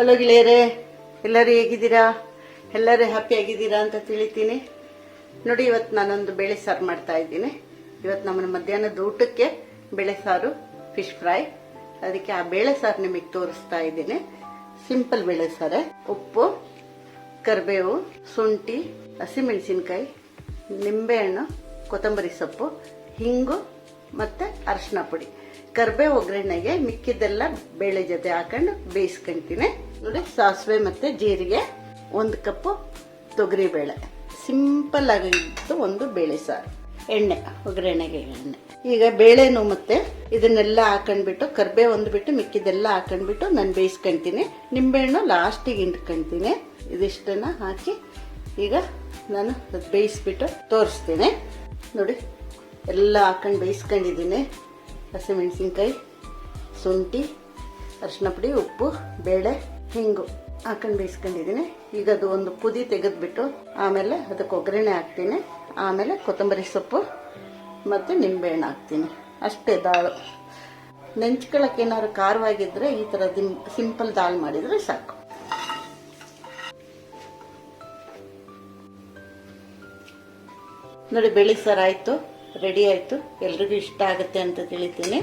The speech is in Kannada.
ಹಲೋ ಗೆಳೆಯರೇ, ಎಲ್ಲರೂ ಹೇಗಿದ್ದೀರಾ? ಎಲ್ಲರೂ ಹ್ಯಾಪಿ ಆಗಿದ್ದೀರಾ ಅಂತ ತಿಳಿತೀನಿ. ನೋಡಿ, ಇವತ್ತು ನಾನೊಂದು ಬೇಳೆ ಸಾರು ಮಾಡ್ತಾ ಇದ್ದೀನಿ. ಇವತ್ತು ನಮ್ಮ ಮಧ್ಯಾಹ್ನದ ಊಟಕ್ಕೆ ಬೇಳೆ ಸಾರು, ಫಿಶ್ ಫ್ರೈ. ಅದಕ್ಕೆ ಆ ಬೇಳೆ ಸಾರು ನಿಮಗೆ ತೋರಿಸ್ತಾ ಇದ್ದೀನಿ. ಸಿಂಪಲ್ ಬೇಳೆ ಸಾರು. ಉಪ್ಪು, ಕರಿಬೇವು, ಶುಂಠಿ, ಹಸಿಮೆಣಸಿನ್ಕಾಯಿ, ನಿಂಬೆಹಣ್ಣು, ಕೊತ್ತಂಬರಿ ಸೊಪ್ಪು, ಹಿಂಗು ಮತ್ತೆ ಅರಿಶಿನ ಪುಡಿ. ಕರಿಬೇವು ಒಗ್ಗರಣೆಗೆ ಮಿಕ್ಕಿದ್ದೆಲ್ಲ ಬೇಳೆ ಜೊತೆ ಹಾಕೊಂಡು ಬೇಯಿಸ್ಕೊಂತೀನಿ. ನೋಡಿ, ಸಾಸಿವೆ ಮತ್ತೆ ಜೀರಿಗೆ, 1 ಕಪ್ಪು ತೊಗರಿ ಬೇಳೆ. ಸಿಂಪಲ್ ಆಗಿದ್ದು ಒಂದು ಬೇಳೆ ಸಾರು. ಎಣ್ಣೆ, ಒಗ್ಗರಣೆಗೆ ಎಣ್ಣೆ. ಈಗ ಬೇಳೆನು ಮತ್ತೆ ಇದನ್ನೆಲ್ಲ ಹಾಕೊಂಡ್ಬಿಟ್ಟು, ಕರಿಬೇವು ಒಂದು ಬಿಟ್ಟು ಮಿಕ್ಕಿದ್ದೆಲ್ಲ ಹಾಕೊಂಡ್ಬಿಟ್ಟು ನಾನು ಬೇಯಿಸ್ಕೊಂತೀನಿ. ನಿಂಬೆಹಣ್ಣು ಲಾಸ್ಟಿಗೆ ಹಿಂಡ್ಕೊಂತೀನಿ. ಇದಿಷ್ಟನ್ನ ಹಾಕಿ ಈಗ ನಾನು ಬೇಯಿಸ್ಬಿಟ್ಟು ತೋರಿಸ್ತೀನಿ. ನೋಡಿ, ಎಲ್ಲ ಹಾಕೊಂಡು ಬೇಯಿಸ್ಕೊಂಡಿದ್ದೀನಿ. ಹಸಿಮೆಣಸಿನ್ಕಾಯಿ, ಶುಂಠಿ, ಅರಿಶಿನ ಪುಡಿ, ಉಪ್ಪು, ಬೇಳೆ, ಹಿಂಗು ಹಾಕೊಂಡು ಬೇಯಿಸ್ಕೊಂಡಿದ್ದೀನಿ. ಈಗ ಅದು ಒಂದು ಕುದಿ ತೆಗೆದ್ಬಿಟ್ಟು ಆಮೇಲೆ ಅದಕ್ಕೆ ಒಗ್ಗರಣೆ ಹಾಕ್ತೀನಿ. ಆಮೇಲೆ ಕೊತ್ತಂಬರಿ ಸೊಪ್ಪು ಮತ್ತು ನಿಂಬೆಹಣ್ಣು ಹಾಕ್ತೀನಿ. ಅಷ್ಟೇ ದಾಳು. ನೆಂಚ್ಕೊಳ್ಳೋಕೆ ಏನಾದ್ರು ಖಾರವಾಗಿದ್ದರೆ ಈ ಥರ ಸಿಂಪಲ್ ದಾಲ್ ಮಾಡಿದರೆ ಸಾಕು. ನೋಡಿ, ಬೇಳೆ ಸಾರು ಆಯಿತು, ರೆಡಿ ಆಯಿತು. ಎಲ್ರಿಗೂ ಇಷ್ಟ ಆಗುತ್ತೆ ಅಂತ ತಿಳಿತೀನಿ.